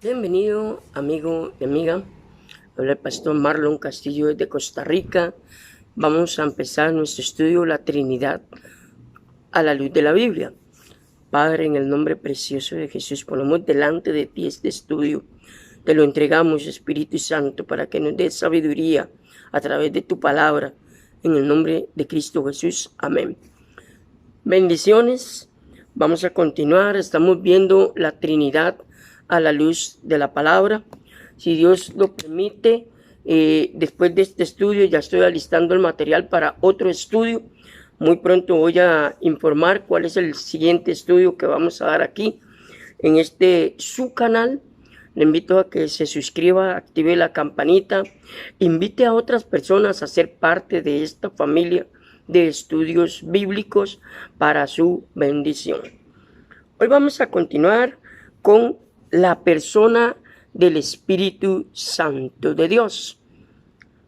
Bienvenido, amigo y amiga. Habla el pastor Marlon Castillo desde Costa Rica. Vamos a empezar nuestro estudio La Trinidad a la luz de la Biblia. Padre, en el nombre precioso de Jesús, ponemos delante de ti este estudio. Te lo entregamos, Espíritu Santo, para que nos dé sabiduría a través de tu palabra. En el nombre de Cristo Jesús. Amén. Bendiciones. Vamos a continuar. Estamos viendo la Trinidad a la luz de la palabra. Si Dios lo permite, después de este estudio ya estoy alistando el material para otro estudio. Muy pronto voy a informar cuál es el siguiente estudio que vamos a dar aquí en su canal. Le invito a que se suscriba, active la campanita, invite a otras personas a ser parte de esta familia de estudios bíblicos para su bendición. Hoy vamos a continuar con la persona del Espíritu Santo de Dios.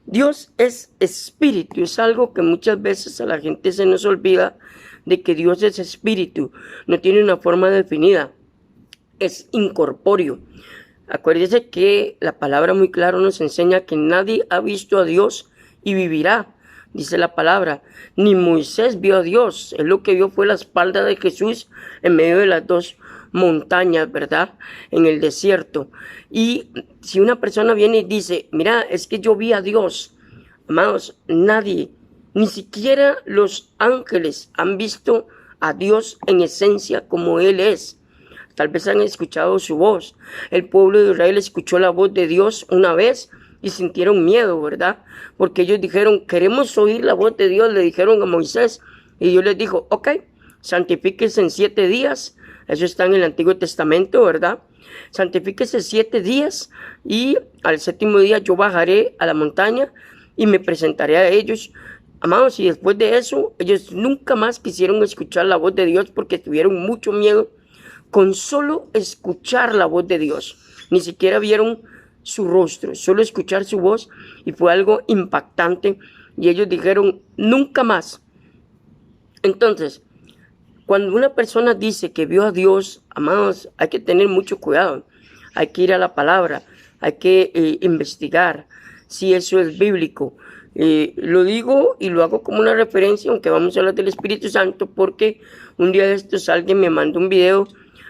Dios es espíritu, es algo que muchas veces a la gente se nos olvida, de que Dios es espíritu, no tiene una forma definida, es incorpóreo. Acuérdese que la palabra muy claro nos enseña que nadie ha visto a Dios y vivirá. Dice la palabra, ni Moisés vio a Dios, él lo que vio fue la espalda de Jesús en medio de las dos montañas, ¿verdad? En el desierto. Y si una persona viene y dice, mira, es que yo vi a Dios, amados, nadie, ni siquiera los ángeles han visto a Dios en esencia como Él es. Tal vez han escuchado su voz. El pueblo de Israel escuchó la voz de Dios una vez y sintieron miedo, ¿verdad? Porque ellos dijeron, queremos oír la voz de Dios, le dijeron a Moisés. Y Dios les dijo, ok, santifíquese en 7 días. Eso está en el Antiguo Testamento, ¿verdad? Santifíquese 7 días y al 7º día yo bajaré a la montaña y me presentaré a ellos. Amados, y después de eso, ellos nunca más quisieron escuchar la voz de Dios porque tuvieron mucho miedo con solo escuchar la voz de Dios. Ni siquiera vieron su rostro, solo escuchar su voz, y fue algo impactante, y ellos dijeron, nunca más. Entonces, cuando una persona dice que vio a Dios, amados, hay que tener mucho cuidado, hay que ir a la palabra, hay que investigar si eso es bíblico. Lo digo y lo hago como una referencia, aunque vamos a hablar del Espíritu Santo, porque un día de estos alguien me mandó un video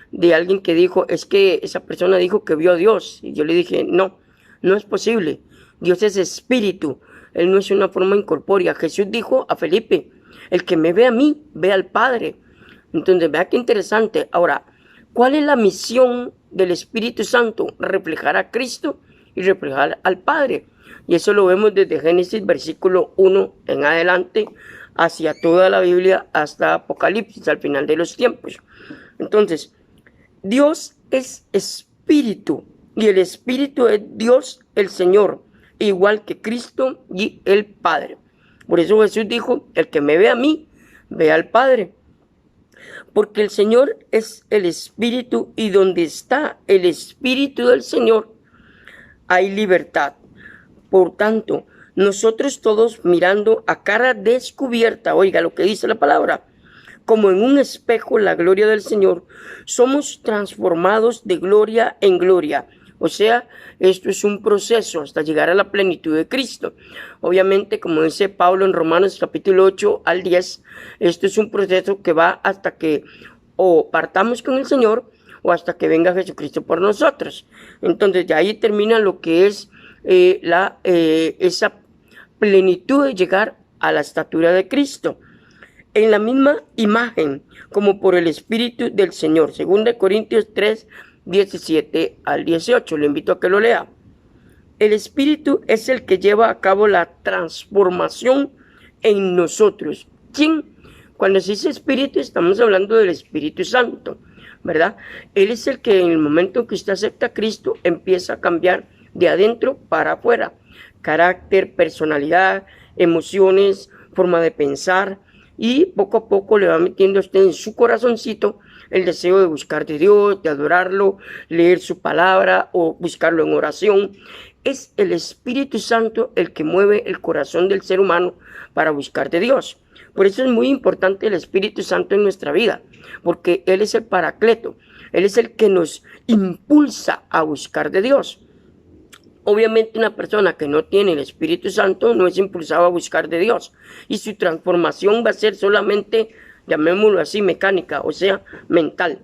de alguien que dijo, es que esa persona dijo que vio a Dios. Y yo le dije, no, no es posible. Dios es espíritu, Él no es una forma incorpórea. Jesús dijo a Felipe, el que me ve a mí, ve al Padre. Entonces, vea qué interesante. Ahora, ¿cuál es la misión del Espíritu Santo? Reflejar a Cristo y reflejar al Padre. Y eso lo vemos desde Génesis, versículo 1 en adelante, hacia toda la Biblia, hasta Apocalipsis, al final de los tiempos. Entonces, Dios es espíritu y el espíritu es Dios el Señor, igual que Cristo y el Padre. Por eso Jesús dijo, el que me ve a mí, ve al Padre. Porque el Señor es el espíritu y donde está el espíritu del Señor hay libertad. Por tanto, nosotros todos mirando a cara descubierta, oiga lo que dice la palabra, como en un espejo la gloria del Señor, somos transformados de gloria en gloria. O sea, esto es un proceso hasta llegar a la plenitud de Cristo. Obviamente, como dice Pablo en Romanos capítulo 8 al 10, esto es un proceso que va hasta que o partamos con el Señor o hasta que venga Jesucristo por nosotros. Entonces, de ahí termina lo que es esa plenitud de llegar a la estatura de Cristo. En la misma imagen, como por el Espíritu del Señor. 2 Corintios 3, 17 al 18. Le invito a que lo lea. El Espíritu es el que lleva a cabo la transformación en nosotros. ¿Quién? Cuando se dice Espíritu, estamos hablando del Espíritu Santo, ¿verdad? Él es el que en el momento que usted acepta a Cristo, empieza a cambiar de adentro para afuera. Carácter, personalidad, emociones, forma de pensar, y poco a poco le va metiendo a usted en su corazoncito el deseo de buscar de Dios, de adorarlo, leer su palabra o buscarlo en oración. Es el Espíritu Santo el que mueve el corazón del ser humano para buscar de Dios. Por eso es muy importante el Espíritu Santo en nuestra vida, porque Él es el Paracleto, Él es el que nos impulsa a buscar de Dios. Obviamente una persona que no tiene el Espíritu Santo no es impulsado a buscar de Dios. Y su transformación va a ser solamente, llamémoslo así, mecánica, o sea, mental.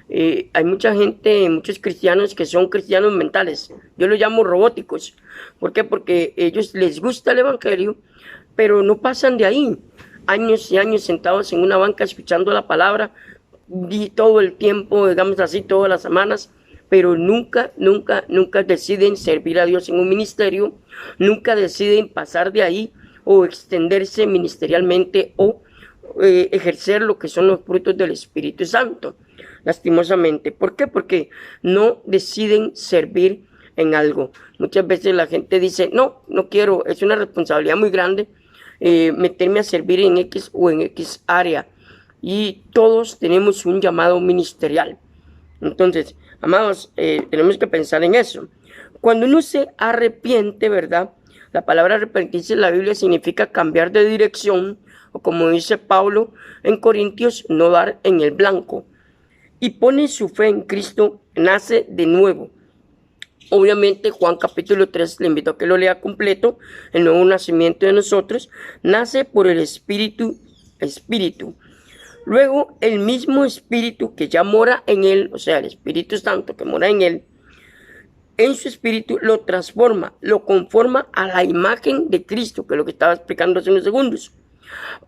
Hay mucha gente, muchos cristianos que son cristianos mentales. Yo los llamo robóticos. ¿Por qué? Porque a ellos les gusta el evangelio, pero no pasan de ahí. Años y años sentados en una banca escuchando la palabra y todo el tiempo, digamos así, todas las semanas, pero nunca deciden servir a Dios en un ministerio, nunca deciden pasar de ahí o extenderse ministerialmente o ejercer lo que son los frutos del Espíritu Santo, lastimosamente. ¿Por qué? Porque no deciden servir en algo. Muchas veces la gente dice, no quiero, es una responsabilidad muy grande meterme a servir en X o en X área. Y todos tenemos un llamado ministerial. Entonces, amados, tenemos que pensar en eso. Cuando uno se arrepiente, ¿verdad? La palabra arrepentirse en la Biblia significa cambiar de dirección, o como dice Pablo en Corintios, no dar en el blanco. Y pone su fe en Cristo, nace de nuevo. Obviamente, Juan capítulo 3, le invito a que lo lea completo, el nuevo nacimiento de nosotros, nace por el Espíritu. Luego, el mismo Espíritu que ya mora en él, o sea, el Espíritu Santo que mora en él, en su espíritu lo transforma, lo conforma a la imagen de Cristo, que es lo que estaba explicando hace unos segundos,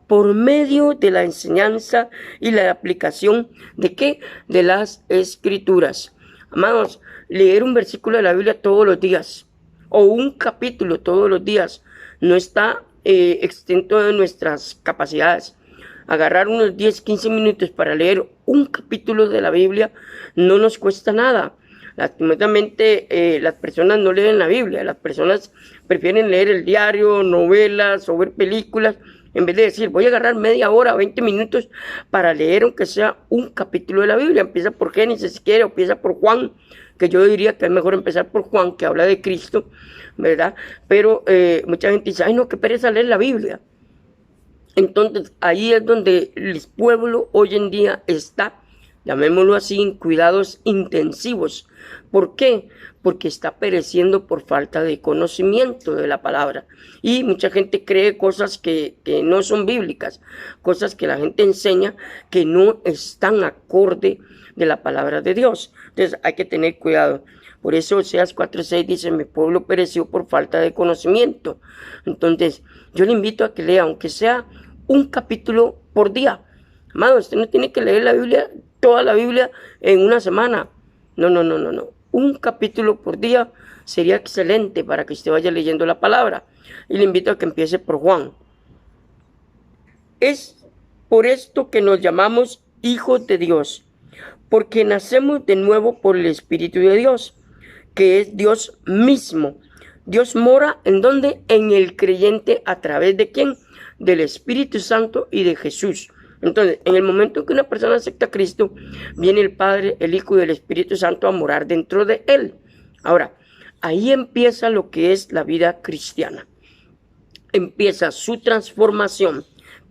por medio de la enseñanza y la aplicación ¿de qué? De las Escrituras. Amados, leer un versículo de la Biblia todos los días, o un capítulo todos los días, no está exento de nuestras capacidades. Agarrar unos 10, 15 minutos para leer un capítulo de la Biblia no nos cuesta nada. Lastimosamente, las personas no leen la Biblia, las personas prefieren leer el diario, novelas o ver películas, en vez de decir, voy a agarrar media hora, 20 minutos para leer aunque sea un capítulo de la Biblia. Empieza por Génesis si quiere, o empieza por Juan, que yo diría que es mejor empezar por Juan, que habla de Cristo, ¿verdad? Pero mucha gente dice, ay no, qué pereza leer la Biblia. Entonces, ahí es donde el pueblo hoy en día está, llamémoslo así, en cuidados intensivos. ¿Por qué? Porque está pereciendo por falta de conocimiento de la palabra. Y mucha gente cree cosas que no son bíblicas, cosas que la gente enseña que no están acorde de la palabra de Dios. Entonces, hay que tener cuidado. Por eso Oseas 4:6 dice, mi pueblo pereció por falta de conocimiento. Entonces, yo le invito a que lea, aunque sea un capítulo por día. Amado, usted no tiene que leer la Biblia, toda la Biblia en una semana. No. Un capítulo por día sería excelente para que usted vaya leyendo la palabra. Y le invito a que empiece por Juan. Es por esto que nos llamamos hijos de Dios, porque nacemos de nuevo por el Espíritu de Dios, que es Dios mismo. Dios mora ¿en dónde? En el creyente. ¿A través de quién? Del Espíritu Santo y de Jesús. Entonces, en el momento en que una persona acepta a Cristo, viene el Padre, el Hijo y el Espíritu Santo a morar dentro de él. Ahora, ahí empieza lo que es la vida cristiana. Empieza su transformación.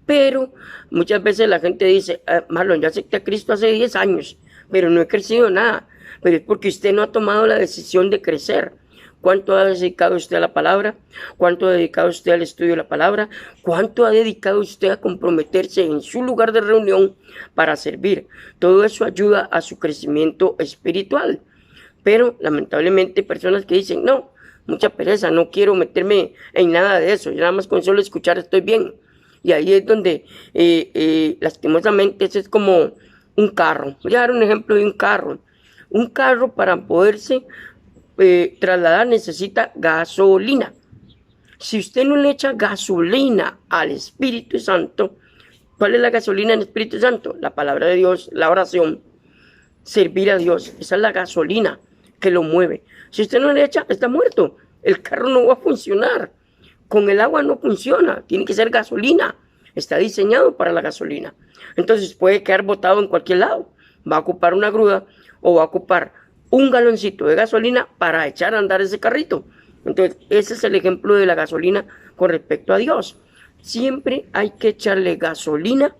Pero muchas veces la gente dice, Marlon, yo acepté a Cristo hace 10 años, pero no he crecido nada. Pero es porque usted no ha tomado la decisión de crecer. ¿Cuánto ha dedicado usted a la palabra? ¿Cuánto ha dedicado usted al estudio de la palabra? ¿Cuánto ha dedicado usted a comprometerse en su lugar de reunión para servir? Todo eso ayuda a su crecimiento espiritual. Pero lamentablemente hay personas que dicen, no, mucha pereza, no quiero meterme en nada de eso. Yo nada más con solo escuchar estoy bien. Y ahí es donde lastimosamente eso es como un carro. Voy a dar un ejemplo de un carro. Un carro para poderse trasladar necesita gasolina. Si usted no le echa gasolina al Espíritu Santo, ¿cuál es la gasolina del Espíritu Santo? La palabra de Dios, la oración, servir a Dios. Esa es la gasolina que lo mueve. Si usted no le echa, está muerto. El carro no va a funcionar. Con el agua no funciona. Tiene que ser gasolina. Está diseñado para la gasolina. Entonces puede quedar botado en cualquier lado. Va a ocupar una grúa o va a ocupar un galoncito de gasolina para echar a andar ese carrito. Entonces, ese es el ejemplo de la gasolina con respecto a Dios. Siempre hay que echarle gasolina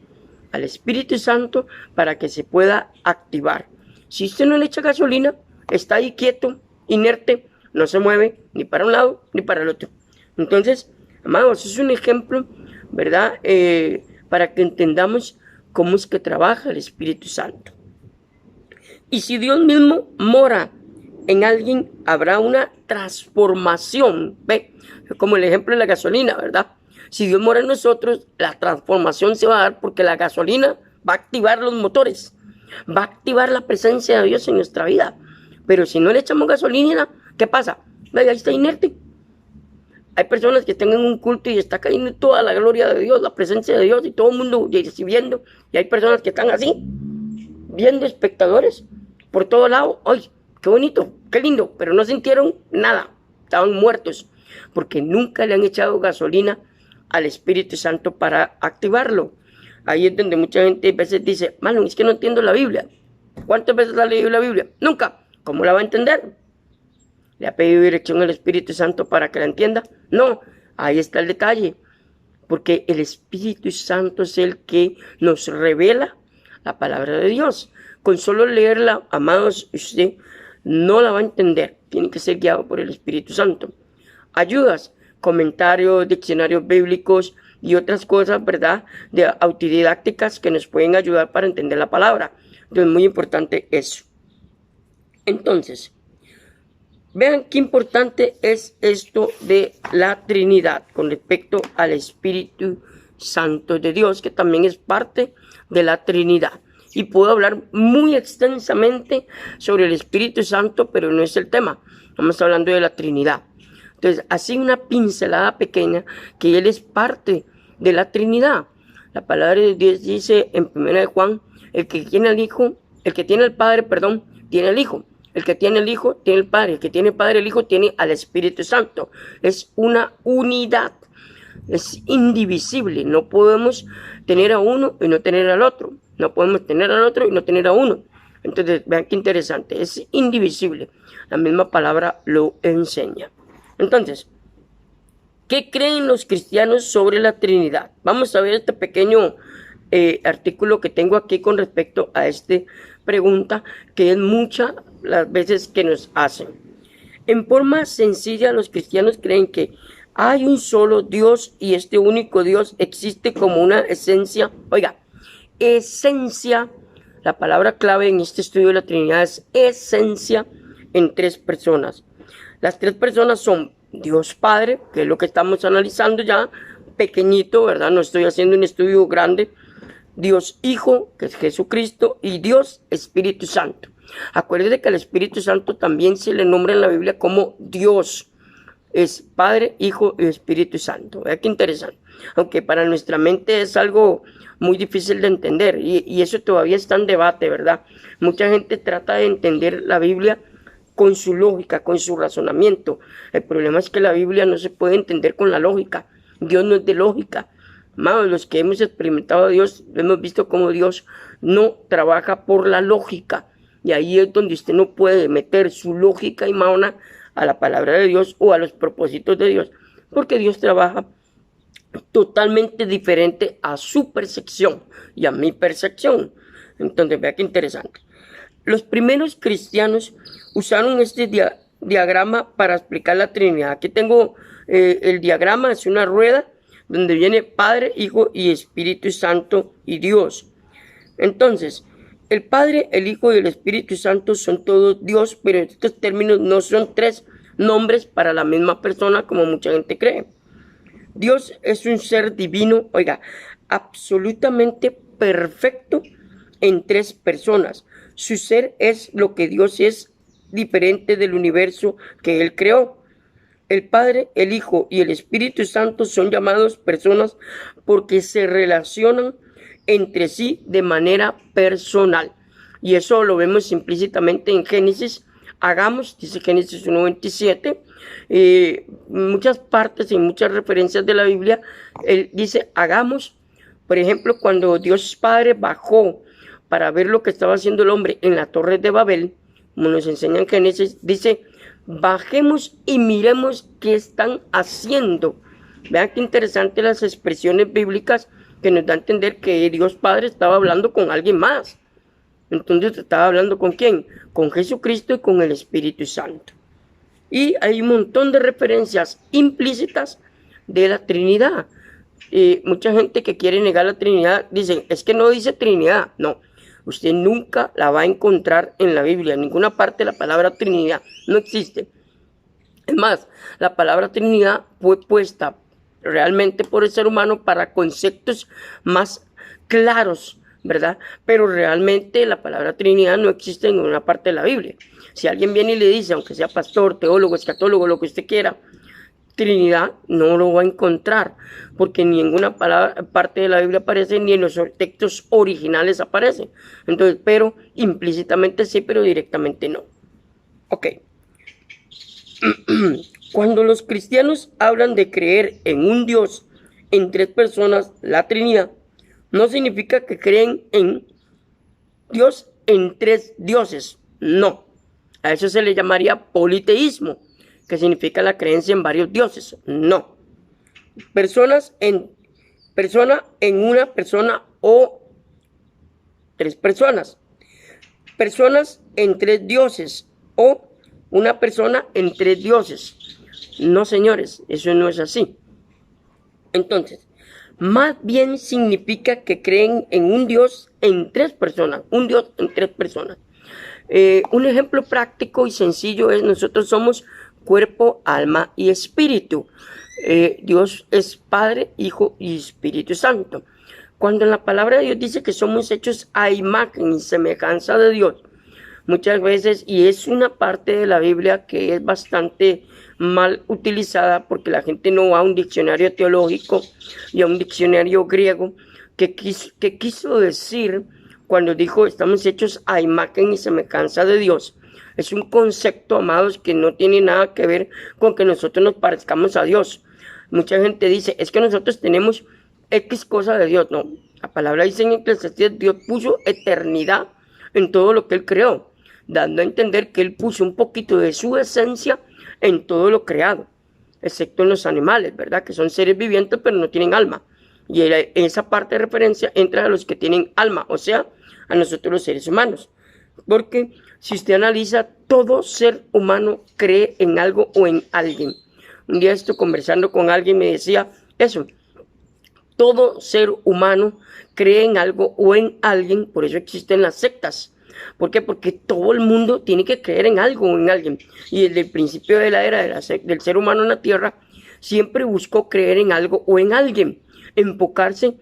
al Espíritu Santo para que se pueda activar. Si usted no le echa gasolina, está ahí quieto, inerte, no se mueve ni para un lado ni para el otro. Entonces, amados, es un ejemplo, ¿verdad? Para que entendamos cómo es que trabaja el Espíritu Santo. Y si Dios mismo mora en alguien, habrá una transformación. ¿Ve? Como el ejemplo de la gasolina, ¿verdad? Si Dios mora en nosotros, la transformación se va a dar porque la gasolina va a activar los motores, va a activar la presencia de Dios en nuestra vida. Pero si no le echamos gasolina, ¿qué pasa? Ahí está inerte. Hay personas que están en un culto y está cayendo toda la gloria de Dios, la presencia de Dios y todo el mundo recibiendo. Y hay personas que están así, viendo espectadores por todo lado. ¡Ay, qué bonito, qué lindo! Pero no sintieron nada, estaban muertos porque nunca le han echado gasolina al Espíritu Santo para activarlo. Ahí es donde mucha gente a veces dice, mano, es que no entiendo la Biblia. ¿Cuántas veces ha leído la Biblia? Nunca. ¿Cómo la va a entender? ¿Le ha pedido dirección al Espíritu Santo para que la entienda? No, ahí está el detalle. Porque el Espíritu Santo es el que nos revela la palabra de Dios. Con solo leerla, amados, usted no la va a entender. Tiene que ser guiado por el Espíritu Santo. Ayudas, comentarios, diccionarios bíblicos y otras cosas, ¿verdad? De autodidácticas que nos pueden ayudar para entender la palabra. Entonces, muy importante eso. Entonces, vean qué importante es esto de la Trinidad con respecto al Espíritu Santo de Dios, que también es parte de la Trinidad. Y puedo hablar muy extensamente sobre el Espíritu Santo, pero no es el tema. Estamos hablando de la Trinidad. Entonces, así una pincelada pequeña que Él es parte de la Trinidad. La palabra de Dios dice en 1 de Juan, el que tiene al Hijo, el que tiene al Padre, perdón, tiene al Hijo. El que tiene el Hijo, tiene el Padre. El que tiene el Padre, el Hijo, tiene al Espíritu Santo. Es una unidad. Es indivisible. No podemos tener a uno y no tener al otro. No podemos tener al otro y no tener a uno. Entonces, vean qué interesante. Es indivisible. La misma palabra lo enseña. Entonces, ¿qué creen los cristianos sobre la Trinidad? Vamos a ver este pequeño artículo que tengo aquí con respecto a esta pregunta, que es muchas las veces que nos hacen. En forma sencilla, los cristianos creen que hay un solo Dios y este único Dios existe como una esencia. Oiga, esencia, la palabra clave en este estudio de la Trinidad es esencia en tres personas. Las tres personas son Dios Padre, que es lo que estamos analizando ya, pequeñito, ¿verdad? No estoy haciendo un estudio grande. Dios Hijo, que es Jesucristo, y Dios Espíritu Santo. Acuérdense que al Espíritu Santo también se le nombra en la Biblia como Dios. Es Padre, Hijo y Espíritu Santo. Vea qué interesante. Aunque para nuestra mente es algo muy difícil de entender, y eso todavía está en debate, ¿verdad? Mucha gente trata de entender la Biblia con su lógica, con su razonamiento. El problema es que la Biblia no se puede entender con la lógica. Dios no es de lógica. Amados, los que hemos experimentado a Dios, hemos visto cómo Dios no trabaja por la lógica. Y ahí es donde usted no puede meter su lógica y maona a la palabra de Dios o a los propósitos de Dios. Porque Dios trabaja totalmente diferente a su percepción y a mi percepción. Entonces, vea qué interesante. Los primeros cristianos usaron este diagrama para explicar la Trinidad. Aquí tengo el diagrama, es una rueda donde viene Padre, Hijo y Espíritu Santo y Dios. Entonces, el Padre, el Hijo y el Espíritu Santo son todos Dios, pero estos términos no son tres nombres para la misma persona como mucha gente cree. Dios es un ser divino, oiga, absolutamente perfecto en tres personas. Su ser es lo que Dios es, diferente del universo que Él creó. El Padre, el Hijo y el Espíritu Santo son llamados personas porque se relacionan entre sí de manera personal. Y eso lo vemos implícitamente en Génesis. Hagamos, dice Génesis 1:27. Muchas partes y muchas referencias de la Biblia, Él dice hagamos. Por ejemplo, cuando Dios Padre bajó para ver lo que estaba haciendo el hombre en la torre de Babel, como nos enseña en Génesis, dice bajemos y miremos qué están haciendo. Vean qué interesante las expresiones bíblicas que nos da a entender que Dios Padre estaba hablando con alguien más. Entonces estaba hablando ¿con quién? Con Jesucristo y con el Espíritu Santo. Y hay un montón de referencias implícitas de la Trinidad. Mucha gente que quiere negar la Trinidad dicen, es que no dice Trinidad. No, usted nunca la va a encontrar en la Biblia. En ninguna parte la palabra Trinidad no existe. Es más, la palabra Trinidad fue puesta realmente por el ser humano para conceptos más claros, ¿verdad? Pero realmente la palabra Trinidad no existe en ninguna parte de la Biblia. Si alguien viene y le dice, aunque sea pastor, teólogo, escatólogo, lo que usted quiera, Trinidad, no lo va a encontrar, porque ni en ninguna parte de la Biblia aparece, ni en los textos originales aparece. Entonces, pero implícitamente sí, pero directamente no. Ok. Cuando los cristianos hablan de creer en un Dios en tres personas, la Trinidad, no significa que creen en Dios en tres dioses. No. A eso se le llamaría politeísmo, que significa la creencia en varios dioses. No. Persona en una persona o tres personas. Personas en tres dioses o una persona en tres dioses. No, señores, eso no es así. Entonces, más bien significa que creen en un Dios en tres personas. Un Dios en tres personas. Un ejemplo práctico y sencillo es: nosotros somos cuerpo, alma y espíritu. Dios es Padre, Hijo y Espíritu Santo. Cuando en la palabra de Dios dice que somos hechos a imagen y semejanza de Dios, muchas veces, y es una parte de la Biblia que es bastante mal utilizada, porque la gente no va a un diccionario teológico y a un diccionario griego que quiso decir cuando dijo estamos hechos a imagen y semejanza de Dios. Es un concepto, amados, que no tiene nada que ver con que nosotros nos parezcamos a Dios. Mucha gente dice, es que nosotros tenemos X cosa de Dios. No, la palabra dice en Eclesiastés, Dios puso eternidad en todo lo que Él creó, dando a entender que Él puso un poquito de su esencia en todo lo creado, excepto en los animales, ¿verdad? Que son seres vivientes, pero no tienen alma. Y en esa parte de referencia entra a los que tienen alma, o sea, a nosotros los seres humanos. Porque si usted analiza, todo ser humano cree en algo o en alguien. Un día estoy conversando con alguien, me decía eso. Todo ser humano cree en algo o en alguien, por eso existen las sectas. ¿Por qué? Porque todo el mundo tiene que creer en algo o en alguien. Y desde el principio de la era del ser humano en la tierra, siempre buscó creer en algo o en alguien, enfocarse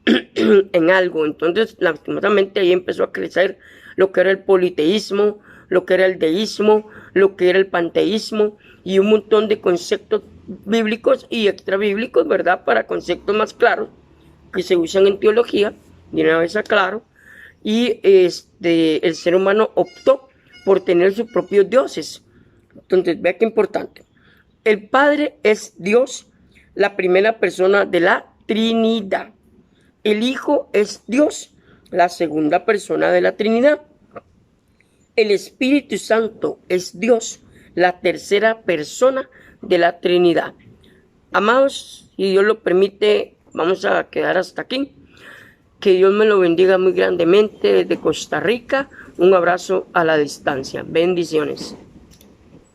en algo. Entonces, lastimosamente, ahí empezó a crecer lo que era el politeísmo, lo que era el deísmo, lo que era el panteísmo y un montón de conceptos bíblicos y extrabíblicos, ¿verdad? Para conceptos más claros que se usan en teología, de una vez aclaro. Y el ser humano optó por tener sus propios dioses. Entonces, vea qué importante. El Padre es Dios, la primera persona de la Trinidad. El Hijo es Dios, la segunda persona de la Trinidad. El Espíritu Santo es Dios, la tercera persona de la Trinidad. Amados, si Dios lo permite, vamos a quedar hasta aquí. Que Dios me lo bendiga muy grandemente desde Costa Rica. Un abrazo a la distancia. Bendiciones.